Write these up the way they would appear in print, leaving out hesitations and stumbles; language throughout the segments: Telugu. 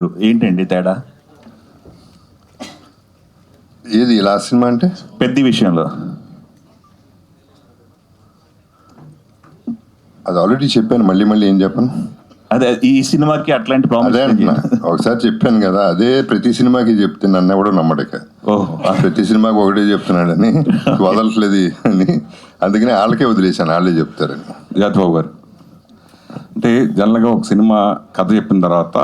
ఏంటండి తేడా? ఏది లాస్ట్ సినిమా అంటే పెద్ద విషయంలో అది ఆల్రెడీ చెప్పాను, మళ్ళీ మళ్ళీ ఏం చెప్పను. అదే ఈ సినిమాకి అట్లాంటి అదే ప్రామిస్ అంటున్నా, ఒకసారి చెప్పాను కదా, అదే ప్రతి సినిమాకి చెప్తే నన్ను ఎవడో నమ్మడక. ఓహో, ప్రతి సినిమాకి ఒకటే చెప్తున్నాడని, వదలట్లేదు అని, అందుకని వాళ్ళకే వదిలేశాను, వాళ్ళే చెప్తారని. జాతిబాబు గారు అంటే జనరల్గా ఒక సినిమా కథ చెప్పిన తర్వాత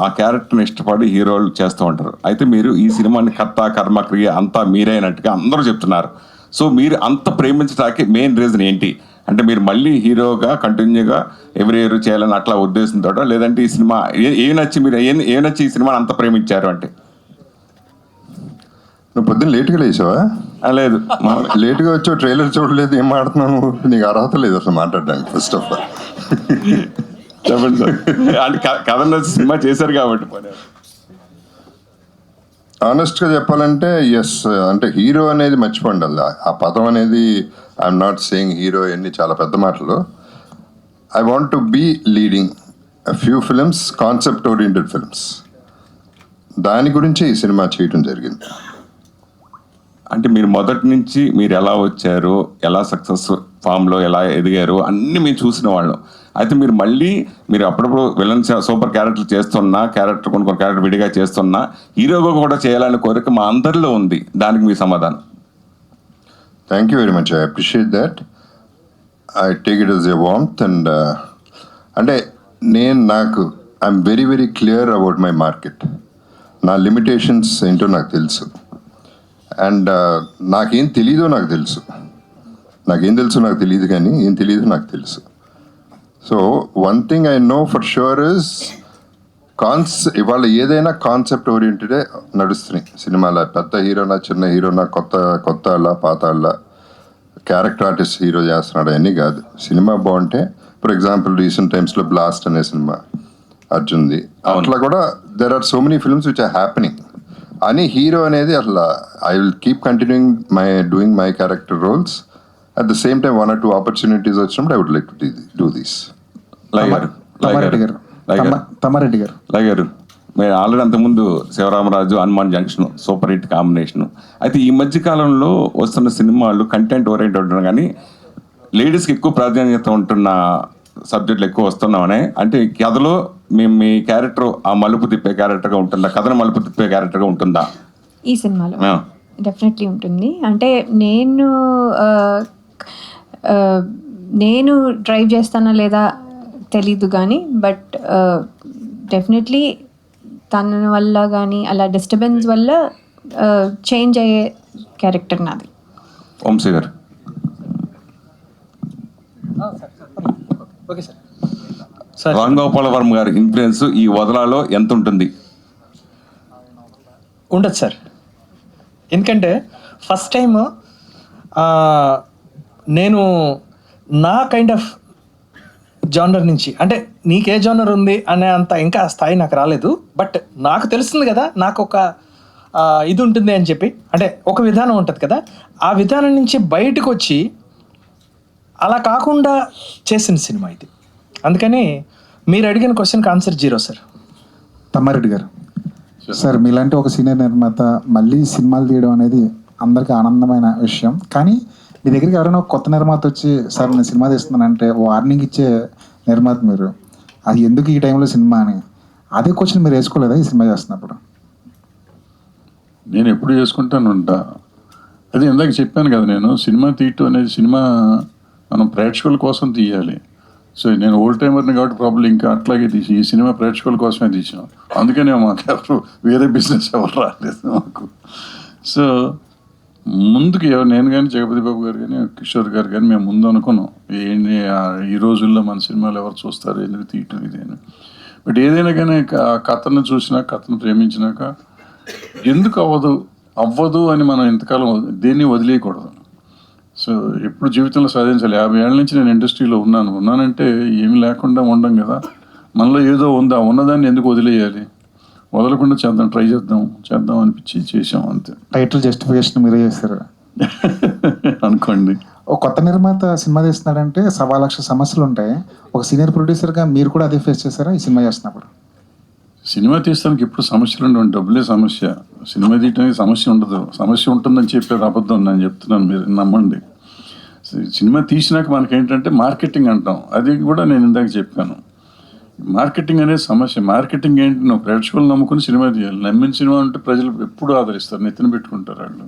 ఆ క్యారెక్టర్ని ఇష్టపడి హీరోలు చేస్తూ ఉంటారు. అయితే మీరు ఈ సినిమాని కర్త కర్మ క్రియ అంతా మీరైనట్టుగా అందరూ చెప్తున్నారు. సో మీరు అంత ప్రేమించడానికి మెయిన్ రీజన్ ఏంటి? అంటే మీరు మళ్ళీ హీరోగా కంటిన్యూగా ఎవ్రీ ఇయర్ చేయాలని అట్లా ఉద్దేశంతో, లేదంటే ఈ సినిమా ఏమి నచ్చి మీరు ఏమి నచ్చి ఈ సినిమాని అంత ప్రేమించారు అంటే? నువ్వు పొద్దున్న లేట్గా లేచావా? లేదు, లేట్గా వచ్చావు, ట్రైలర్ చూడలేదు, ఏం మాట్లాడుతున్నావు? నీకు అర్హత లేదు అసలు మాట్లాడడానికి, ఫస్ట్ ఆఫ్ ఆల్. చెప్పండి సార్. అంటే కథ నచ్చి సినిమా చేశారు కాబట్టి. ఆనెస్ట్గా చెప్పాలంటే ఎస్, అంటే హీరో అనేది మర్చిపోండి. ఆ పదం అనేది, ఐఎమ్ నాట్ సేయింగ్ హీరో, అన్ని చాలా పెద్ద మాటలు. I want to be leading a few films, concept oriented films. దాని గురించి ఈ సినిమా చేయటం జరిగింది. అంటే మీరు మొదటి నుంచి మీరు ఎలా వచ్చారు, ఎలా సక్సెస్ ఫామ్లో ఎలా ఎదిగారు అన్నీ మేము చూసిన వాళ్ళం. అయితే మీరు మళ్ళీ మీరు అప్పుడప్పుడు విలన్ సూపర్ క్యారెక్టర్ చేస్తున్నా, కొన్ని క్యారెక్టర్ విడిగా చేస్తున్నా, హీరోగా కూడా చేయాలనే కోరిక మా అందరిలో ఉంది. దానికి మీ సమాధానం? Thank you very much, I appreciate that. I take it as a warmth. And అంటే I'm very very clear about my market. నా లిమిటేషన్స్ ఏంటో నాకు తెలుసు. అండ్ నాకేం తెలీదో నాకు తెలుసు. నాకేం తెలుసు నాకు తెలియదు, కానీ ఏం తెలీదో నాకు తెలుసు. So one thing I know for sure is ఇవాళ ఏదైనా కాన్సెప్ట్ ఓరియంటెడే నడుస్తున్నాయి సినిమాల. పెద్ద హీరోనా, చిన్న హీరోనా, కొత్త వాళ్ళ, పాత వాళ్ళ, క్యారెక్టర్ ఆర్టిస్ట్ హీరో చేస్తున్నాడు అన్నీ కాదు. సినిమా బాగుంటే, ఫర్ ఎగ్జాంపుల్ రీసెంట్ టైమ్స్లో బ్లాస్ట్ అనే సినిమా అర్జున్ది, అట్లా కూడా there are so many films which are happening. అని హీరో అనేది అట్లా I will keep continuing doing my character roles. At the same time 1 or 2 opportunities వచ్చినప్పుడు I would like to do this. Tammareddy garu మీరు ఆల్రెడీ అంతకుముందు Sivaramaraju, Hanuman junction super hit combination. అయితే ఈ మధ్య కాలంలో వస్తున్న సినిమాలు కంటెంట్ ఓరియంటెడ్ ఉంటున్నాయి, కానీ లేడీస్కి ఎక్కువ ప్రాధాన్యత ఉంటున్న సబ్జెక్టులు ఎక్కువ వస్తున్నామనే. అంటే కథలో మేము మీ క్యారెక్టర్ ఆ మలుపు తిప్పే క్యారెక్టర్గా ఉంటుందా, కథను మలుపు తిప్పే క్యారెక్టర్గా ఉంటుందా? ఈ సినిమాలో డెఫినెట్లీ ఉంటుంది. అంటే నేను డ్రైవ్ చేస్తానా లేదా తెలీదు, కానీ బట్ డెఫినెట్లీ తన వల్ల కానీ అలా డిస్టర్బెన్స్ వల్ల చేంజ్ అయ్యే క్యారెక్టర్ నాది. వంశీ గారు. Okay sir. రామ్ గోపాల్ వర్మ గారి ఇన్ఫ్లుయెన్స్ ఈ వదలాలో ఎంత ఉంటుంది? ఉండదు సార్. ఎందుకంటే ఫస్ట్ టైం నేను నా కైండ్ ఆఫ్ జానర్ నుంచి, అంటే నీకే జానర్ ఉంది అనే అంత ఇంకా స్థాయి నాకు రాలేదు. బట్ నాకు తెలుస్తుంది కదా, నాకు ఒక ఇది ఉంటుంది అని చెప్పి, అంటే ఒక విధానం ఉంటుంది కదా, ఆ విధానం నుంచి బయటకు వచ్చి అలా కాకుండా చేసిన సినిమా ఇది. అందుకని మీరు అడిగిన క్వశ్చన్కి ఆన్సర్ 0 సార్. తమ్మారెడ్డి గారు సార్, మీలాంటి ఒక సీనియర్ నిర్మాత మళ్ళీ సినిమాలు తీయడం అనేది అందరికీ ఆనందమైన విషయం. కానీ మీ దగ్గరికి ఎవరైనా ఒక కొత్త నిర్మాత వచ్చి సార్ నేను సినిమా తీస్తున్నానంటే వార్నింగ్ ఇచ్చే నిర్మాత మీరు. అది ఎందుకు ఈ టైంలో సినిమా అని అదే క్వశ్చన్ మీరు వేసుకోలేదా ఈ సినిమా చేస్తున్నప్పుడు? నేను ఎప్పుడు చేసుకుంటాను ఉంటా. అది ఇందాక చెప్పాను కదా, నేను సినిమా తీయటం అనేది, సినిమా మనం ప్రేక్షకుల కోసం తీయాలి. సో నేను ఓల్డ్ టైమర్ని కాబట్టి ప్రాబ్లం ఇంకా అట్లాగే తీసి, ఈ సినిమా ప్రేక్షకుల కోసమే తీసాం. అందుకనే మాకు ఎవరు వేరే బిజినెస్ ఎవరు రాలేదు మాకు. సో ముందుకు నేను కానీ, జగపతి బాబు గారు కానీ, కిషోర్ గారు కానీ మేము ముందు అనుకున్నాం ఏంటి ఈ రోజుల్లో మన సినిమాలు ఎవరు చూస్తారు, ఎందుకు తీయటం ఇది అని. బట్ ఏదైనా కానీ కథను చూసినాక, కథను ప్రేమించినాక ఎందుకు అవ్వదు అని మనం ఇంతకాలం దేన్ని వదిలేయకూడదు. సో ఎప్పుడు జీవితంలో సాధించాలి. 50 ఏళ్ళ నుంచి నేను ఇండస్ట్రీలో ఉన్నానంటే ఏమి లేకుండా ఉండం కదా, మనలో ఏదో ఉందా, ఉన్నదాన్ని ఎందుకు వదిలేయాలి? వదలకుండా ట్రై చేద్దాం అనిపించి చేసాం, అంతే. టైటిల్ జస్టిఫికేషన్ మీరే చేస్తారు అనుకోండి. ఒక కొత్త నిర్మాత సినిమా తీస్తున్నాడంటే 1,00,000 సమస్యలు ఉంటాయి. ఒక సీనియర్ ప్రొడ్యూసర్గా మీరు కూడా అదే ఫేస్ చేశారా ఈ సినిమా చేస్తున్నప్పుడు? సినిమా తీస్తానికి ఎప్పుడు సమస్యలు ఉండవు, డబ్బులే సమస్య. సినిమా తీయడానికి సమస్య ఉండదు. సమస్య ఉంటుందని చెప్పేది అబద్ధం, నేను చెప్తున్నాను, మీరు నమ్మండి. సినిమా తీసినాక మనకేంటంటే మార్కెటింగ్ అంటాం, అది కూడా నేను ఇందాక చెప్పాను. మార్కెటింగ్ అనేది సమస్య. మార్కెటింగ్ ఏంటి, నువ్వు ప్రేక్షకులు నమ్ముకుని సినిమా తీయాలి. నమ్మిన సినిమా అంటే ప్రజలు ఎప్పుడు ఆదరిస్తారు, నెత్తిన పెట్టుకుంటారు వాళ్ళు.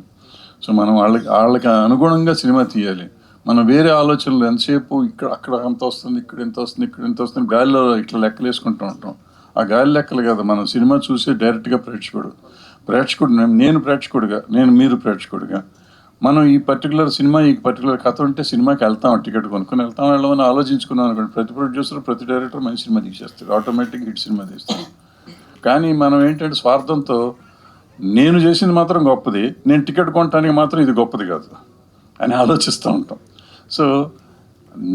సో మనం వాళ్ళకి అనుగుణంగా సినిమా తీయాలి. మనం వేరే ఆలోచనలు ఎంతసేపు అక్కడ ఎంత వస్తుంది, ఇక్కడ ఎంత వస్తుంది, ఇక్కడ ఎంత వస్తుంది, గాలిలో ఇట్లా లెక్కలు వేసుకుంటూ ఉంటాం. ఆ గాలి లెక్కలు కదా మనం సినిమా చూసే డైరెక్ట్గా ప్రేక్షకుడు నేను ప్రేక్షకుడిగా, మీరు ప్రేక్షకుడిగా, మనం ఈ పర్టికులర్ సినిమా, ఈ పర్టికులర్ కథ ఉంటే సినిమాకి వెళ్తాం, టికెట్ కొనుక్కొని వెళ్ళమని ఆలోచించుకున్నాం అనుకోండి, ప్రతి ప్రొడ్యూసర్, ప్రతి డైరెక్టర్ మంచి సినిమా తీసేస్తాడు, ఆటోమేటిక్ హిట్ సినిమా తీస్తాడు. కానీ మనం ఏంటంటే స్వార్థంతో నేను చేసింది మాత్రం గొప్పది, నేను టికెట్ కొనడానికి మాత్రం ఇది గొప్పది కాదు అని ఆలోచిస్తూ ఉంటాం. సో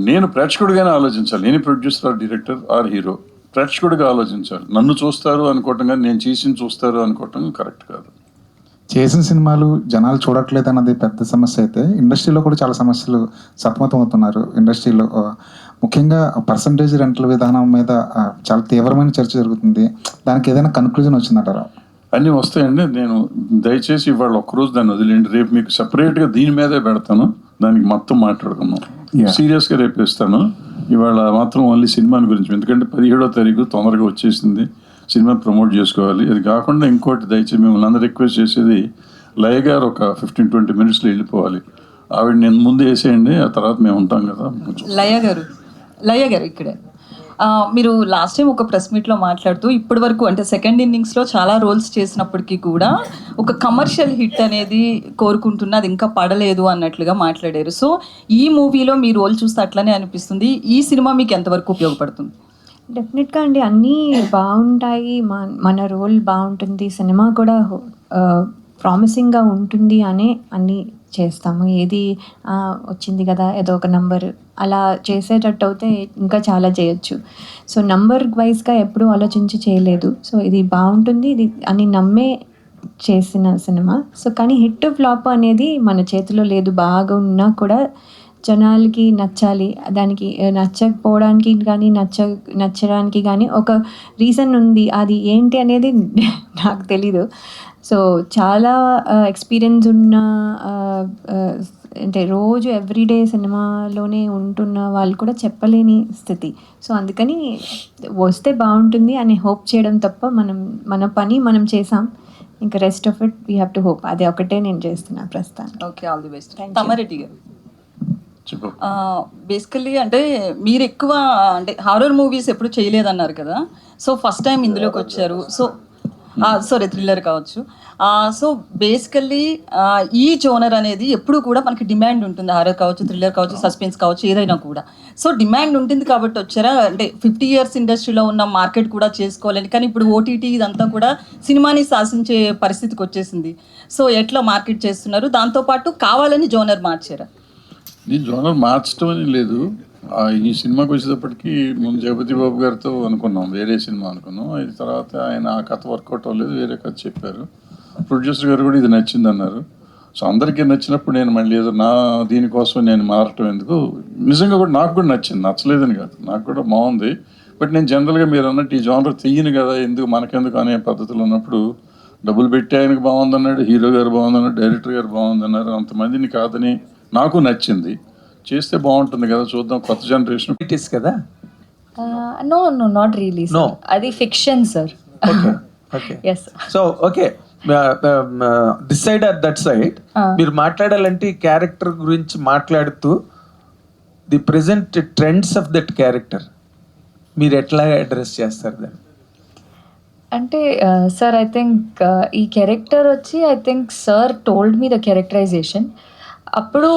నేను ప్రేక్షకుడిగానే ఆలోచించాలి. నేను producer or director or hero, ప్రేక్షకుడిగా ఆలోచించాలి. నన్ను చూస్తారు అనుకోవటం కానీ నేను చేసింది చూస్తారు అనుకోవటం కరెక్ట్ కాదు. చేసిన సినిమాలు జనాలు చూడట్లేదు అన్నది పెద్ద సమస్య అయితే, ఇండస్ట్రీలో కూడా చాలా సమస్యలు సతమతం అవుతున్నారు. ఇండస్ట్రీలో ముఖ్యంగా పర్సంటేజ్ రెంటల్ విధానం మీద చాలా తీవ్రమైన చర్చ జరుగుతుంది. దానికి ఏదైనా కన్క్లూజన్ వచ్చిందంటారా? అన్నీ వస్తాయండి. నేను దయచేసి ఇవాళ ఒక్కరోజు దాన్ని వదిలేండి, రేపు మీకు సపరేట్గా దీని మీదే పెడతాను, దానికి మొత్తం మాట్లాడుకుందాం. సీరియస్గా రేపు ఇస్తాను. ఇవాళ మాత్రం ఓన్లీ సినిమాని గురించి, ఎందుకంటే 17వ తారీఖు తొందరగా వచ్చేసింది, సినిమా ప్రమోట్ చేసుకోవాలి. అది కాకుండా ఇంకోటి దయచేసి మిమ్మల్ని అందరూ రిక్వెస్ట్ చేసేది, లయ గారు ఒక 15-20 మినిట్స్లో వెళ్ళిపోవాలి. ఆవిడ నేను ముందు వేసేయండి, ఆ తర్వాత మేము ఉంటాం కదా. లయ గారు ఇక్కడే మీరు లాస్ట్ టైం ఒక ప్రెస్ మీట్లో మాట్లాడుతూ ఇప్పటి వరకు అంటే సెకండ్ ఇన్నింగ్స్లో చాలా రోల్స్ చేసినప్పటికీ కూడా ఒక కమర్షియల్ హిట్ అనేది కోరుకుంటున్నా, అది ఇంకా పడలేదు అన్నట్లుగా మాట్లాడారు. సో ఈ మూవీలో మీ రోల్ చూస్తే అట్లనే అనిపిస్తుంది. ఈ సినిమా మీకు ఎంతవరకు ఉపయోగపడుతుంది? డెఫినెట్గా అండి, అన్నీ బాగుంటాయి, మన రోల్ బాగుంటుంది, సినిమా కూడా ప్రామిసింగ్గా ఉంటుంది అనే అన్నీ చేస్తాము. ఏది వచ్చింది కదా ఏదో ఒక నంబర్ అలా చేసేటట్టు అయితే ఇంకా చాలా చేయొచ్చు. సో నంబర్ వైజ్గా ఎప్పుడూ ఆలోచించి చేయలేదు. సో ఇది బాగుంటుంది, ఇది అని నమ్మే చేసిన సినిమా. సో కానీ హిట్ ఫ్లాప్ అనేది మన చేతిలో లేదు. బాగా ఉన్నా కూడా జనాలకి నచ్చాలి, దానికి నచ్చకపోవడానికి కానీ నచ్చడానికి కానీ ఒక రీజన్ ఉంది. అది ఏంటి అనేది నాకు తెలీదు. సో చాలా ఎక్స్పీరియన్స్ ఉన్న అంటే రోజు ఎవ్రీడే సినిమాలోనే ఉంటున్న వాళ్ళు కూడా చెప్పలేని స్థితి. సో అందుకని వస్తే బాగుంటుంది అని హోప్ చేయడం తప్ప మన పని మనం చేసాం, ఇంకా rest of it we have to hope. అది ఒకటే నేను చేస్తున్నాను ప్రస్తుతానికి. Okay, all the best. Tammareddy గారు, బేసికల్లీ అంటే మీరు ఎక్కువ అంటే హారర్ మూవీస్ ఎప్పుడు చేయలేదన్నారు కదా, సో ఫస్ట్ టైం ఇందులోకి వచ్చారు. సో థ్రిల్లర్ కావచ్చు. సో బేసికల్లీ ఈ జోనర్ అనేది ఎప్పుడు కూడా మనకి డిమాండ్ ఉంటుంది. హారర్ కావచ్చు, థ్రిల్లర్ కావచ్చు, సస్పెన్స్ కావచ్చు, ఏదైనా కూడా. సో డిమాండ్ ఉంటుంది కాబట్టి వచ్చారా? అంటే 50 years ఇండస్ట్రీలో ఉన్న మార్కెట్ కూడా చేసుకోవాలని, కానీ ఇప్పుడు ఓటీటీ ఇదంతా కూడా సినిమాని శాసించే పరిస్థితికి వచ్చేసింది. సో ఎట్లా మార్కెట్ చేస్తున్నారు? దాంతోపాటు కావాలని జోనర్ మార్చారా? ఈ జోనర్ మార్చడం అని లేదు. ఈ సినిమాకి వచ్చేటప్పటికి ముందు జగపతి బాబు గారితో అనుకున్నాం, వేరే సినిమా అనుకున్నాం. అది తర్వాత ఆయన ఆ కథ వర్కౌట్ అవ్వలేదు, వేరే కథ చెప్పారు. ప్రొడ్యూసర్ గారు కూడా ఇది నచ్చింది అన్నారు. సో అందరికీ నచ్చినప్పుడు నేను మళ్ళీ ఏదో నా దీనికోసం నేను మారటం ఎందుకు, నిజంగా కూడా నాకు కూడా నచ్చింది, నచ్చలేదని కాదు, నాకు కూడా బాగుంది. బట్ నేను జనరల్గా మీరు అన్నట్టు ఈ జోనర్ తీయను కదా, ఎందుకు మనకెందుకు అనే పద్ధతులు ఉన్నప్పుడు డబ్బులు పెట్టి ఆయనకు బాగుందన్నాడు, హీరో గారు బాగుందన్నాడు, డైరెక్టర్ గారు బాగుందన్నారు, అంతమందిని కాదని నాకు నచ్చింది. చేస్తే బాగుంటుంది కదా, చూద్దాం, కొత్త జనరేషన్ ఇట్ ఈస్ కదా. No not really. No. అది fiction sir. Okay yes. So okay, this side or that side మీరు మాట్లాడాలంటే ఈ క్యారెక్టర్ గురించి మాట్లాడుతూ the present trends of that character మీరు ఎట్లా అడ్రస్ చేస్తారు దాన్ని? అంటే సార్ ఐ థింక్ ఈ క్యారెక్టర్ వచ్చి I think sir told me the characterization. అప్పుడు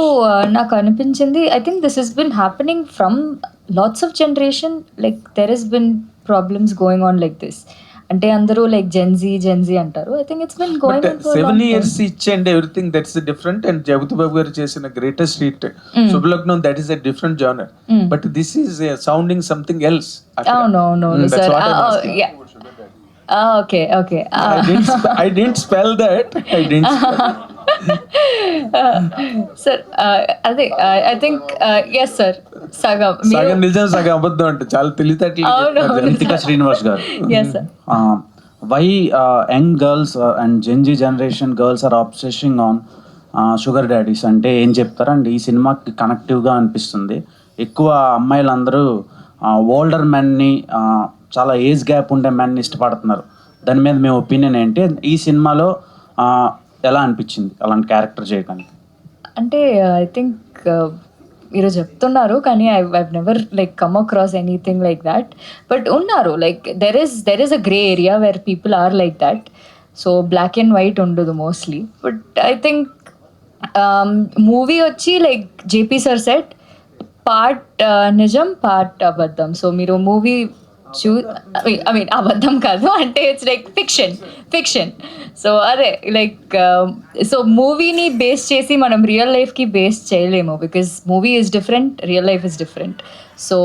నాకు అనిపించింది I think this has been happening from lots of generation, like there Hess been problems going on like this. అంటే అందరూ లైక్ జెన్జీ అంటారు. I think it's been going on for 7 years each and everything, that's different. And Jagapathi Babu garu చేసిన greatest hit Subhalagnam, that is a different genre, but this is sounding something else. No That's sir. what I'm asking. Yeah. Okay. I didn't spell that. Sir అదే ఐ థింక్ ఎస్ సార్, సగం నిజం సగం అబద్ధం అంటే చాలా తెలివితేటలు. అవును. రితికా శ్రీనివాస్ గారు, yes sir. why young girls and Gen Z generation girls are obsessing on sugar daddies అంటే ఏం చెప్తారండి? ఈ సినిమాకి కనెక్టివ్గా అనిపిస్తుంది. ఎక్కువ అమ్మాయిలందరూ ఓల్డర్ మెన్ని, చాలా ఏజ్ గ్యాప్ ఉండే మెన్ని ఇష్టపడుతున్నారు. దాని మీద మీ ఒపీనియన్ ఏంటి? ఈ సినిమాలో ఎలా అనిపించింది అలాంటి క్యారెక్టర్ చేయడానికి? అంటే ఐ థింక్ మీరు చెప్తున్నారు కానీ I never like come across anything like that. But ఉన్నారు, like there is a grey area where people are like that. So black and white ఉండదు mostly. But I think movie వచ్చి like JP sir said part నిజం పార్ట్ అబద్ధం. సో మీరు మూవీ ఐ మీన్ అబద్ధం కాదు అంటే ఇట్స్ లైక్ ఫిక్షన్. సో అదే లైక్ సో మూవీని బేస్ చేసి మనం రియల్ లైఫ్కి బేస్ చేయలేము, because movie is different, real life is different. So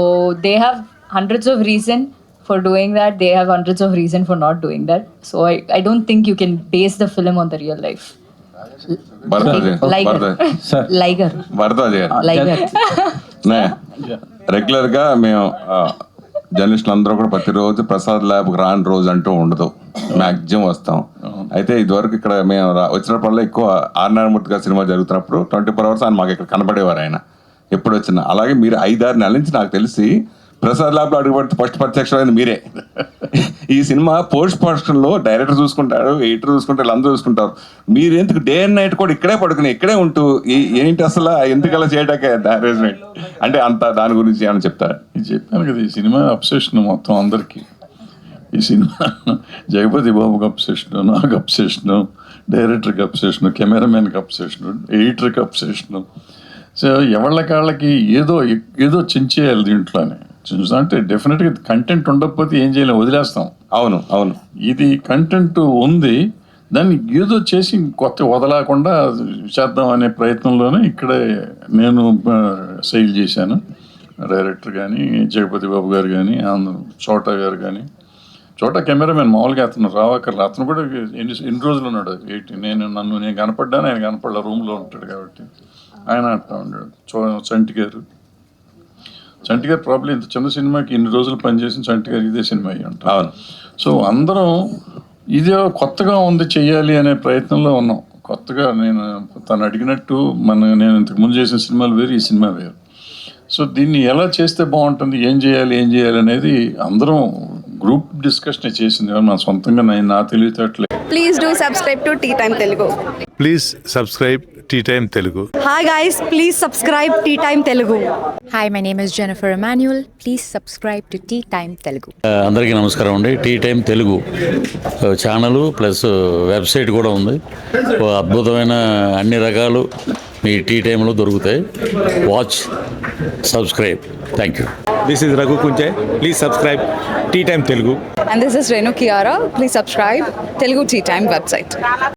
they have hundreds of reason for doing that, they have hundreds of reason for not doing that. So I don't think you can base the film on the real life. Regular గా మేము జర్నలిస్టులు అందరూ కూడా ప్రతిరోజు ప్రసాద్ ల్యాబ్ రాని రోజు అంటూ ఉండదు, మ్యాక్సిమం వస్తాం. అయితే ఇదివరకు ఇక్కడ మేము వచ్చినప్పుడల్లా ఎక్కువ ఆర్నారాయణమూర్తి గారి సినిమా జరుగుతున్నప్పుడు 24 hours ఆయన మాకు ఇక్కడ కనపడేవారు. ఆయన ఎప్పుడు వచ్చినా అలాగే మీరు 5-6 నెలల నుంచి నాకు తెలిసి ప్రసాద్ ల్యాబ్లో అడుగుపడితే ఫస్ట్ ప్రత్యక్షమైంది మీరే. ఈ సినిమా పోస్ట్ ప్రొడక్షన్ లో డైరెక్టర్ చూసుకుంటారు, ఎడిటర్ చూసుకుంటారు, అందరూ చూసుకుంటారు. మీరు ఎందుకు డే అండ్ నైట్ కూడా ఇక్కడే పడుకుని ఇక్కడే ఉంటూ ఏంటి అసలు ఎందుకలా చేయడానికి అరేంజ్మెంట్ అంటే అంత దాని గురించి ఏమైనా చెప్తారా? ఇది చెప్పాను కదా, ఈ సినిమా అబ్సెషన్ మొత్తం అందరికీ. ఈ సినిమా జగపతి బాబుకి అబ్సెషను, నాకు అబ్సెషను, డైరెక్టర్కి అబ్సెషను, కెమెరామెన్కి అబ్సెషను, ఎడిటర్కి అబ్సెషను. సో ఎవళ్ళ కాళ్ళకి ఏదో చించేయాలి దీంట్లోనే. అంటే డెఫినెట్గా కంటెంట్ ఉండకపోతే ఏం చేయలేము, వదిలేస్తాం. అవును ఇది కంటెంట్ ఉంది, దాన్ని ఏదో చేసి కొత్త వదలకుండా చేద్దాం అనే ప్రయత్నంలోనే ఇక్కడే నేను సెయిల్ చేశాను. డైరెక్టర్ కానీ, జగపతి బాబు గారు కానీ, చోటా గారు కానీ. చోటా కెమెరామెన్ మామూలుగా అతను రావక్కర్లే, అతను కూడా ఎన్ని రోజులు ఉన్నాడు. నేను కనపడ్డాను, ఆయన కనపడ్డా, రూమ్లో ఉంటాడు కాబట్టి ఆయన అంటా ఉన్నాడు. చంటి గారు ప్రాబ్లం ఇంత చిన్న సినిమాకి ఇన్ని రోజులు పనిచేసిన చంటి గారు ఇదే సినిమా అయ్యి అంటారు. సో అందరం ఇదే కొత్తగా ఉంది చెయ్యాలి అనే ప్రయత్నంలో ఉన్నాం. కొత్తగా నేను తను అడిగినట్టు నేను ఇంతకుముందు చేసిన సినిమాలు వేరు, ఈ సినిమా వేరు. సో దీన్ని ఎలా చేస్తే బాగుంటుంది, ఏం చేయాలి అనేది అందరం గ్రూప్ డిస్కషన్ చేసింది. మన సొంతంగా నా తెలివితేటలే. Please do subscribe to Tea Time Telugu. Please subscribe Tea Time Telugu. Hi guys, please subscribe Tea Time Telugu. Hi, my name is Jennifer Emmanuel. Please subscribe to Tea Time Telugu. అందరికీ నమస్కారం అండి. Tea time Telugu channel plus website కూడా ఉంది. అద్భుతమైన అన్ని రకాలు మీ టీ టైంలో దొరుకుతాయి. Watch, subscribe. Thank you. This is Raghu Kunje. Please subscribe Tea Time Telugu. And this is Renu Kiara. Please subscribe Telugu Tea Time website.